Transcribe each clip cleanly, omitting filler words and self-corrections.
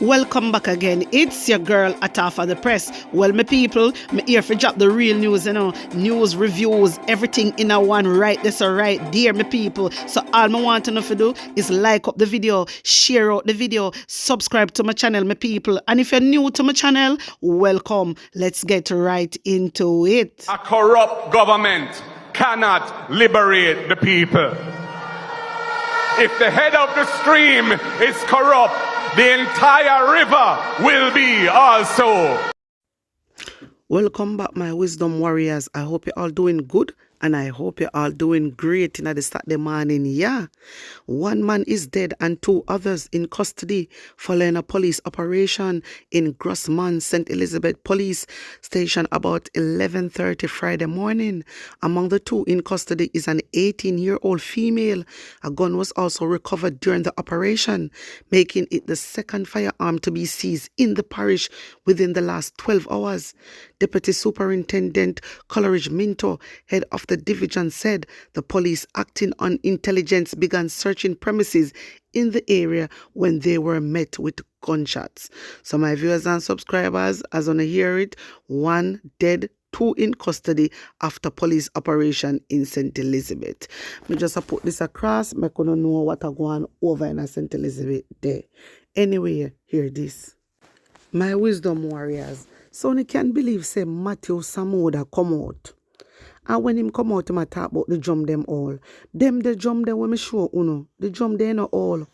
Welcome back again. It's your girl Atafa the Press. Well, my people, me here for drop the real news, news, reviews, everything in a one right this or right there, my people. So all I want to know to do is like up the video, share out the video, subscribe to my channel, my people. And if you're new to my channel, welcome. Let's get right into it. A corrupt government cannot liberate the people. If the head of the stream is corrupt, the entire river will be also. Welcome back, my wisdom warriors. I hope you're all doing good. And I hope you're all doing great in the Saturday morning. Yeah. One man is dead and two others in custody following a police operation in Grossman, St. Elizabeth Police Station about 11:30 Friday morning. Among the two in custody is an 18-year-old female. A gun was also recovered during the operation, making it the second firearm to be seized in the parish within the last 12 hours. Deputy Superintendent Coleridge Minto, head of the division, said the police, acting on intelligence, began searching premises in the area when they were met with gunshots. So my viewers and subscribers, as on hear it, one dead, two in custody after police operation in St. Elizabeth. Me just put this across, me couldn't know what are going over in St. Elizabeth there. Anyway, hear this. My wisdom warriors, so you can't believe say Matthew Samoda come out. And when him come out, him talk about the drum them all. Them the drum them when me show uno. The drum they know all.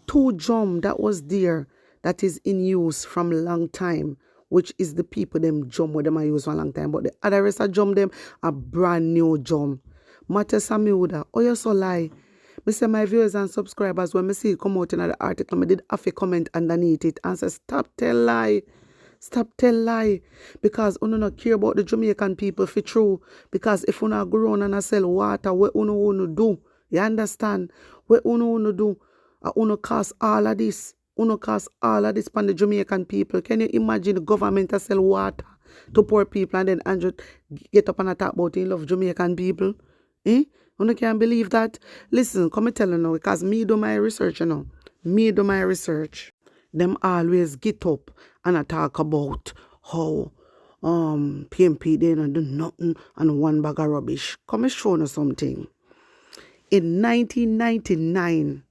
Two drum that was there that is in use from long time, which is the people them drum where them are used for a long time. But the other rest of drum them a brand new drum. Matthew Samoda, oh you so lie. Me say my viewers and subscribers, when me see it come out in the article, me did have a comment underneath it and say, stop tell lie. Stop tell lie. Because you not care about the Jamaican people for true. Because if you not go around and sell water, what you want do? You understand? What you want do? You cost all of this. You cost all of this from the Jamaican people. Can you imagine the government to sell water to poor people and then Andrew get up and talk about he love Jamaican people? Eh? You can't believe that? Listen, come and tell you now, because me do my research, Me do my research. Them always get up and I talk about how PMP they don't do nothing and one bag of rubbish. Come and show you something. In 1999,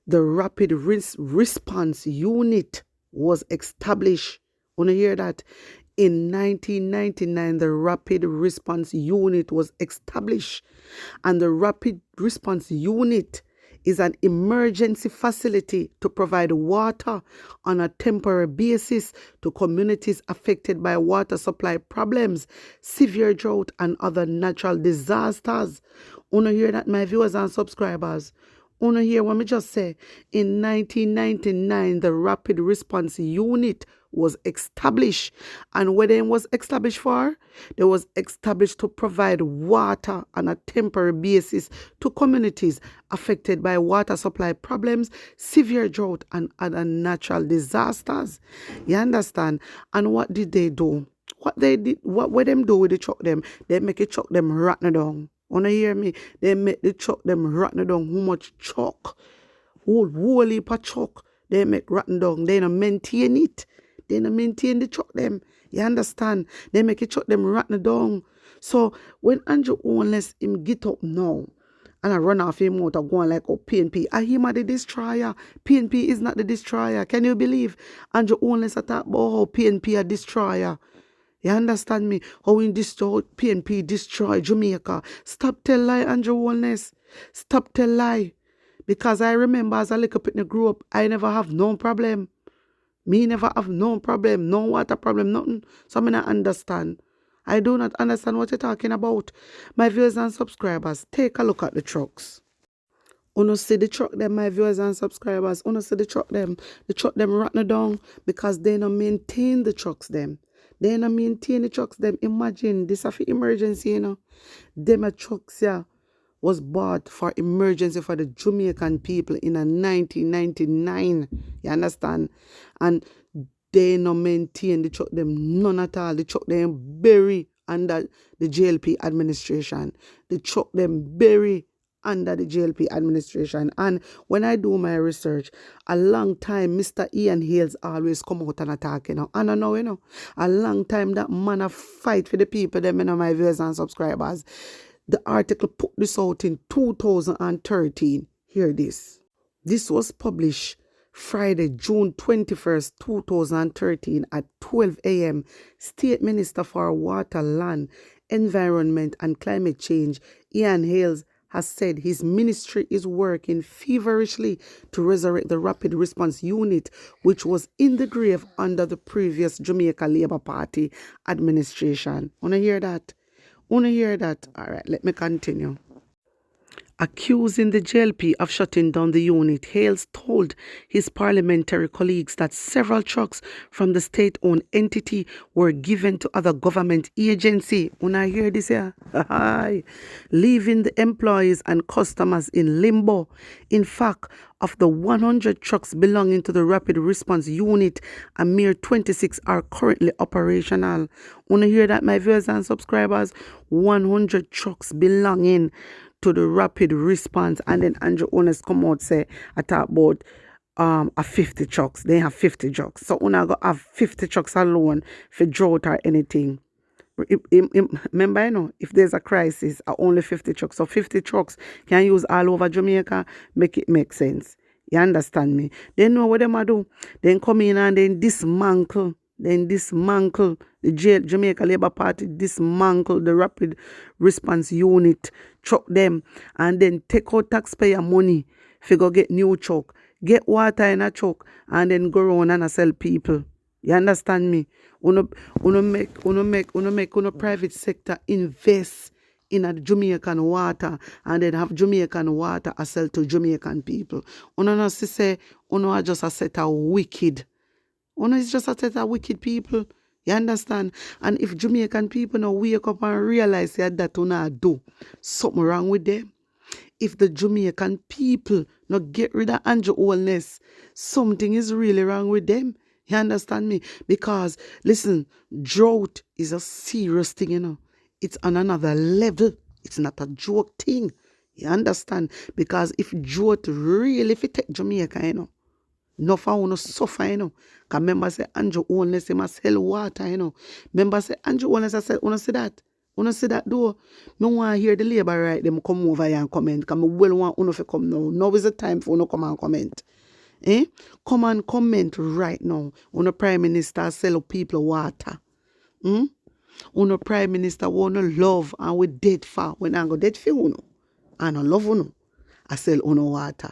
the Rapid Response Unit was established. Want to hear that? In 1999, the Rapid Response Unit was established. And the Rapid Response Unit is an emergency facility to provide water on a temporary basis to communities affected by water supply problems, severe drought, and other natural disasters. Wanna hear that, my viewers and subscribers? Wanna hear what me just say? In 1999, the Rapid Response Unit was established. And what it was established for? It was established to provide water on a temporary basis to communities affected by water supply problems, severe drought, and other natural disasters. You understand? And what did they do? What them do with the truck them? They make it truck them rotten down. Wanna hear me? They make the truck them rotten down. How much chalk? Whole heap of chalk. They make rotten down. They don't maintain it. They don't maintain the truck them. You understand? They make it truck them rotten down. So when Andrew Owna him get up now and I run off him motor going like, oh, PNP, are him the destroyer? PNP is not the destroyer. Can you believe? Andrew Owna talk about how PNP a destroyer. You understand me? How in destroy PNP destroy Jamaica. Stop tell lie, Andrew Owna. Stop tell lie. Because I remember as a little pitney grew up, I never have no problem. Me never have no problem, no water problem, nothing. So I not understand. I do not understand what you're talking about. My viewers and subscribers, take a look at the trucks. Uno see the truck them, my viewers and subscribers. Uno see the truck them rotten down because they don't maintain the trucks them. They don't maintain the trucks them. Imagine this is for emergency, Them trucks was bought for emergency for the Jamaican people in 1999. You understand? And they no maintain the truck them none at all. The truck them bury under the JLP administration. The truck them bury under the JLP administration. And when I do my research, a long time Mr. Ian Hales always come out and attack, And I know, a long time that man a fight for the people, them, my viewers and subscribers. The article put this out in 2013. Hear this. This was published Friday, June 21st, 2013 at 12 a.m. State Minister for Water, Land, Environment and Climate Change, Ian Hales, has said his ministry is working feverishly to resurrect the Rapid Response Unit, which was in the grave under the previous Jamaica Labour Party administration. Wanna hear that? All right, let me continue. Accusing the JLP of shutting down the unit, Hales told his parliamentary colleagues that several trucks from the state-owned entity were given to other government agency. When I hear this here, leaving the employees and customers in limbo. In fact, of the 100 trucks belonging to the Rapid Response Unit, a mere 26 are currently operational. When I hear that, my viewers and subscribers, 100 trucks belonging to the Rapid Response, and then Andrew Owners come out say I talk about a 50 trucks. They have 50 trucks. So una go have 50 trucks alone for drought or anything. Remember, if there's a crisis, only 50 trucks. So 50 trucks can use all over Jamaica, make it make sense. You understand me? They know what them do. Then come in and then dismantle the Jamaica Labour Party, dismantle the Rapid Response Unit, truck them, and then take out taxpayer money if go get new truck, get water in a truck, and then go around and sell people. You understand me? Uno make private sector invest in a Jamaican water, and then have Jamaican water a sell to Jamaican people. Uno no say uno are just a set of wicked. Uno is just a set of wicked people. You understand? And if Jamaican people now wake up and realize that uno do something wrong with them, if the Jamaican people not get rid of Andrew Owners, something is really wrong with them. You understand me? Because, listen, drought is a serious thing, It's on another level. It's not a joke thing. You understand? Because if drought really, if it take Jamaica, no for uno suffer, Because remember say Andrew Owners, he must sell water, Remember say Andrew Owners, I said, uno see that? Uno see that though? Me want to hear the labor right, them come over here and comment. Because I well want uno to come now. Now is the time for uno come and comment. Come and comment right now. Uno Prime Minister sell people water. Uno Prime Minister wanna love and we dead for. When I go dead for uno. And I love uno. I sell uno water.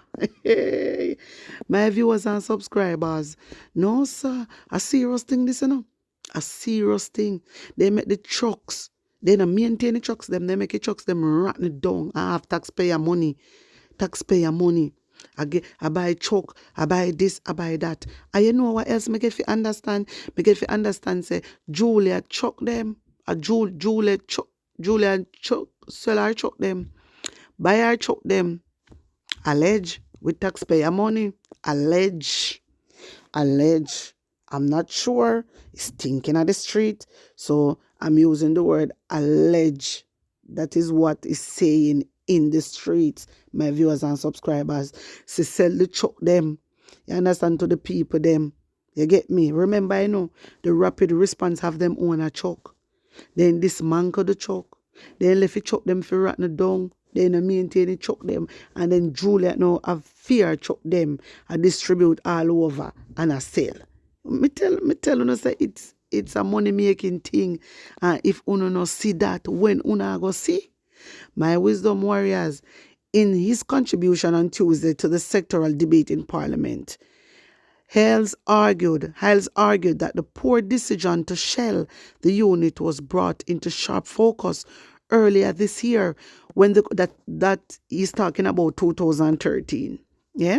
My viewers and subscribers. No, sir. A serious thing this, A serious thing. They make the trucks. They don't maintain the trucks. They make the trucks them rotten it down. I have taxpayer money. I buy truck, I buy this, I buy that. And you know what else me get fi understand? Me get fi understand say Julia chuck them. Julia chuck sell her chuck them. Buy her chuck them. Allege with taxpayer money. Allege. I'm not sure. It's thinking of the street. So I'm using the word allege. That is what is saying in the streets, my viewers and subscribers. She sell the truck them. You understand, to the people them. You get me? Remember, the Rapid Response have them own a truck. Then dismantle the truck. Then left it truck them for rotten down. Then maintain the truck them. And then Juliet now have fear truck them and distribute all over and a sell. Me tell you, say it's a money making thing. And if uno no see that, when uno go see? My wisdom warriors, in his contribution on Tuesday to the sectoral debate in Parliament, Hales argued that the poor decision to shell the unit was brought into sharp focus earlier this year when that he's talking about 2013. Yeah,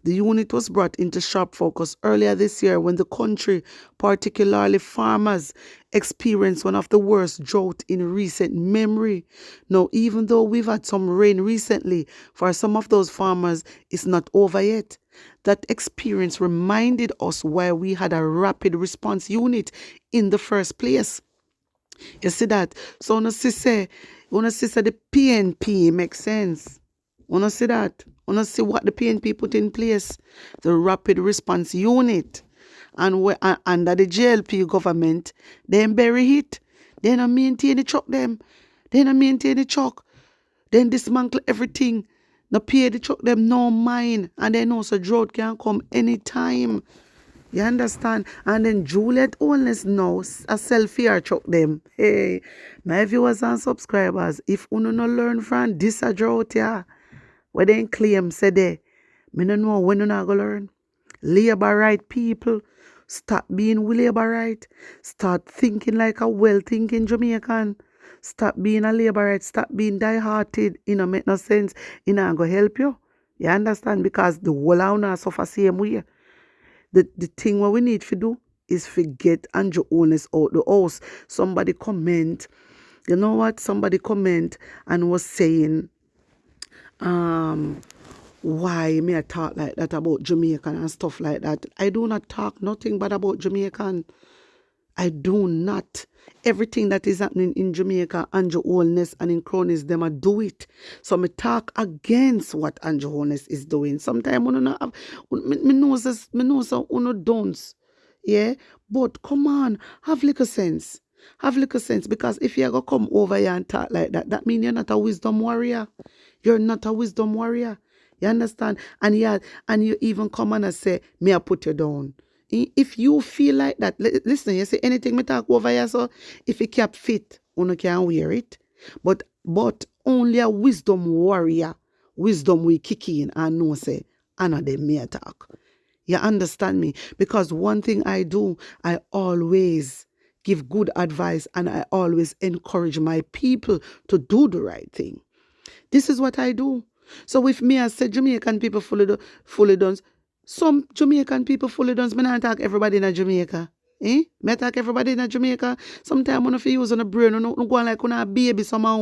the unit was brought into sharp focus earlier this year when the country, particularly farmers, experienced one of the worst drought in recent memory. Now, even though we've had some rain recently, for some of those farmers, it's not over yet. That experience reminded us why we had a rapid response unit in the first place. You see that? So, when I say the PNP makes sense. Wanna see that? Wanna see what the PNP put in place? The Rapid Response Unit. And under the JLP government, they bury it. They don't maintain the truck them. They don't maintain the truck. Then dismantle everything. No pay the truck them no mind. And they know so drought can come anytime. You understand? And then Juliet Owners now a self-fear truck them. Hey, my viewers and subscribers, if you no learn from this a drought here, where they claim say they, me no know when you not go learn. Labor right people, stop being labor right. Start thinking like a well-thinking Jamaican. Stop being a labor right. Stop being die-hearted. It no make no sense. It not go help you. You understand? Because the whole Owna suffer same way. The thing what we need to do is to get Andrew Owners out the house. Somebody comment. You know what? Somebody comment and was saying, why me I talk like that about Jamaican and stuff like that. I do not talk nothing but about Jamaican. I do not. Everything that is happening in Jamaica, Andrew Holness and in cronies, them I do it. So me talk against what Andrew Holness is doing. Sometimes me know uno don't. Yeah? But come on, have little sense. Have little sense, because if you're going to come over here and talk like that, that means you're not a wisdom warrior. You're not a wisdom warrior. You understand? And you even come and say, me I put you down. If you feel like that, listen, you say anything me talk over here, so if it cap fit, you can wear it. But only a wisdom warrior, wisdom we kick in and know say, another me talk. You understand me? Because one thing I do, I always give good advice and I always encourage my people to do the right thing. This is what I do. So if me I say Jamaican people fully done, some Jamaican people fully done, me not talk everybody in Jamaica. Me talk everybody in Jamaica. Sometimes when you use on a brain, you go on like a baby, somehow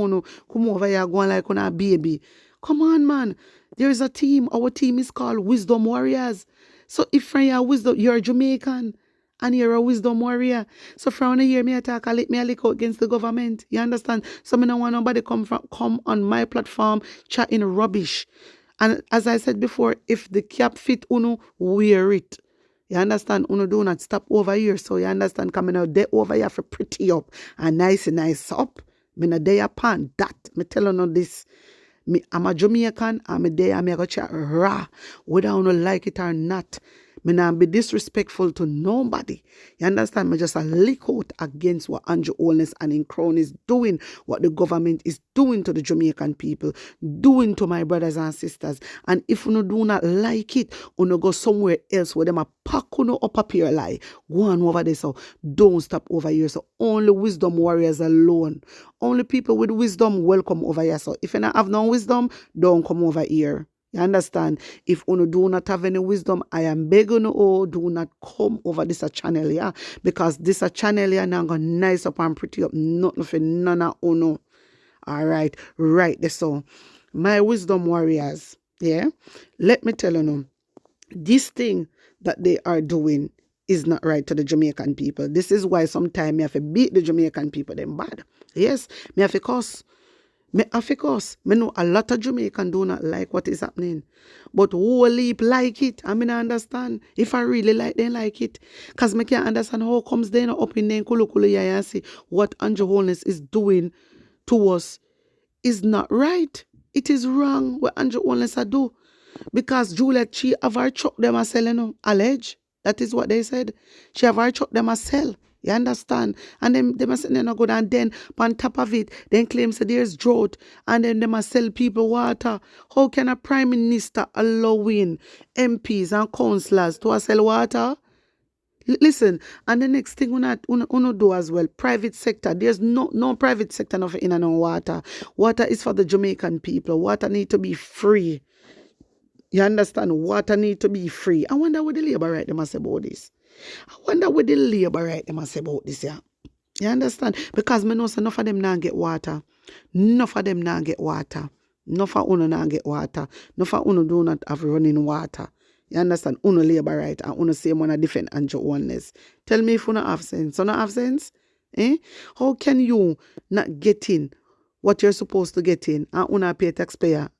come over here go on like a baby. Come on, man. There is a team. Our team is called Wisdom Warriors. So if you're wisdom, you're Jamaican and you're a wisdom warrior. So from here, me attack, I let me lick out against the government. You understand? So me don't want nobody come on my platform chatting rubbish. And as I said before, if the cap fit uno, wear it. You understand? Uno do not stop over here. So you understand? Coming out there over here for pretty up and nice up. Me not there upon that. Me tell you this. I'm a Jamaican. I'm there. I'm going to chat raw. Whether I don't like it or not. Me not be disrespectful to nobody. You understand? Me just a lick out against what Andrew Holness and in Crown is doing, what the government is doing to the Jamaican people, doing to my brothers and sisters. And if you do not like it, you go somewhere else where them a pack you up here lie. Go on over there, so don't stop over here. So only wisdom warriors alone. Only people with wisdom welcome over here. So if you not have no wisdom, don't come over here. You understand? If you do not have any wisdom, I am begging you, do not come over this channel, yeah? Because this channel, yeah, now going nice up and pretty up. Nothing for none of you. All right. Right. So, my wisdom warriors, yeah? Let me tell you, this thing that they are doing is not right to the Jamaican people. This is why sometimes me have to beat the Jamaican people them bad. Yes, me have to cuss. Me know a lot of Jamaican do not like what is happening. But whole heap like it. I mean, I understand. If I really like, they like it. Because me can't understand how comes they not up in there kulu and see what Andrew Holness is doing to us is not right. It is wrong what Andrew Holness do. Because Juliet, she have her truck them a sell, allege. That is what they said. She have her truck them a sell. You understand? And then they must not go down. Then on top of it, then claims that there's drought. And then they must sell people water. How can a prime minister allowing MPs and councillors to sell water? Listen, and the next thing we do as well, private sector. There's no private sector nothing in and no water. Water is for the Jamaican people. Water need to be free. You understand? Water need to be free. I wonder what the labor right they must say about this. I wonder what the labor right they must say about this, yeah. You understand? Because me know so enough of them not get water. Enough of them not get water. Enough of uno not get water. Enough of uno do not have running water. You understand? Uno labor right and uno say one a different Andrew Holness. Tell me if uno have sense. Uno have sense? How can you not get in what you're supposed to get in and uno pay taxpayer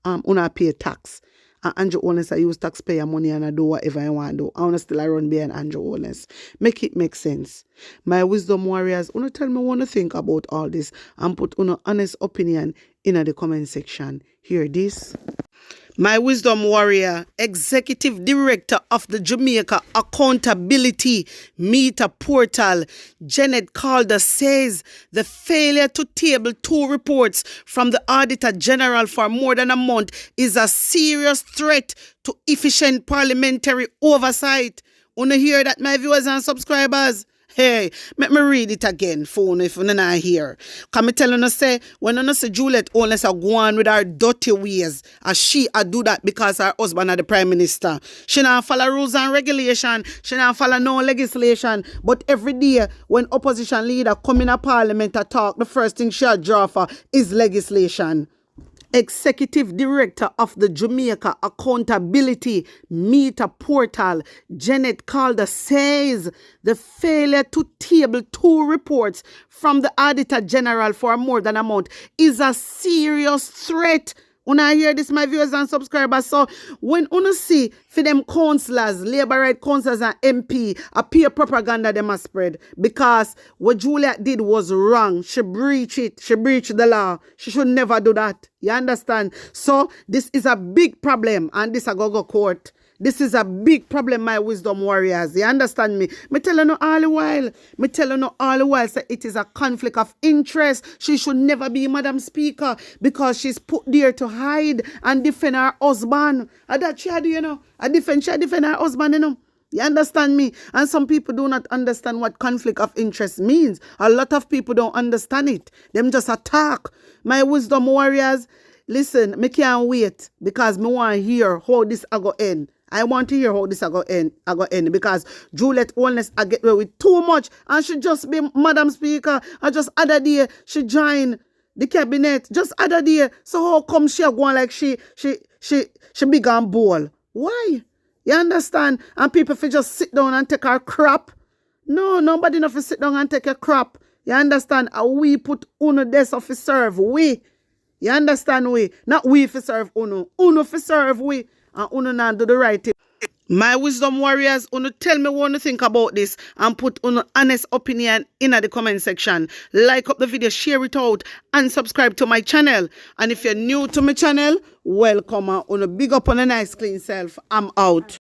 una pay tax. And Andrew Holness, I use taxpayer money and I do whatever I want to do. I want to still run behind Andrew Holness. Make it make sense. My wisdom warriors, una tell me what to think about all this and put una honest opinion in the comment section. Hear this. My wisdom warrior, executive director of the Jamaica Accountability Meter Portal, Janet Calder, says the failure to table 2 reports from the Auditor General for more than a month is a serious threat to efficient parliamentary oversight. Wanna hear that, my viewers and subscribers? Hey, let me read it again, phone, if you're not here. Can me tell you, say, when you say Juliet Holness a go on with her dirty ways, as she a do that because her husband are the Prime Minister. She not follow rules and regulation. She not follow no legislation. But every day, when opposition leader come in a parliament to talk, the first thing she draw for is legislation. Executive Director of the Jamaica Accountability Meter Portal, Janet Calder, says the failure to table 2 reports from the Auditor General for more than a month is a serious threat. When I hear this, my viewers and subscribers, so when you see for them councillors, Labour right councillors and MP, a peer propaganda they must spread because what Juliet did was wrong. She breached it. She breached the law. She should never do that. You understand? So this is a big problem and this a go court. This is a big problem, my wisdom warriors. You understand me? Me tell you no all the while. Me tell you no all the while. Say it is a conflict of interest. She should never be Madam Speaker because she's put there to hide and defend her husband. And that she do, you know. She defend her husband, you know. You understand me? And some people do not understand what conflict of interest means. A lot of people don't understand it. Them just attack. My wisdom warriors, listen, me can't wait because me want to hear how this a go end. I want to hear how this a go end because Juliet Holness I get away with too much and she just be Madam Speaker. I just other day she joined the cabinet. Just other day. So how come she a going like she big and Bawl? Why? You understand? And people fi just sit down and take her crap. No, nobody not fi sit down and take a crap. You understand? And we put Owna desk fi serve we. You understand we? Not we fi serve Owna. Owna fi serve we. And Owna not do the right thing. My wisdom warriors, Owna tell me what you think about this and put Owna honest opinion in the comment section. Like up the video, share it out and subscribe to my channel. And if you're new to my channel, welcome. Owna big up on a nice clean self. I'm out.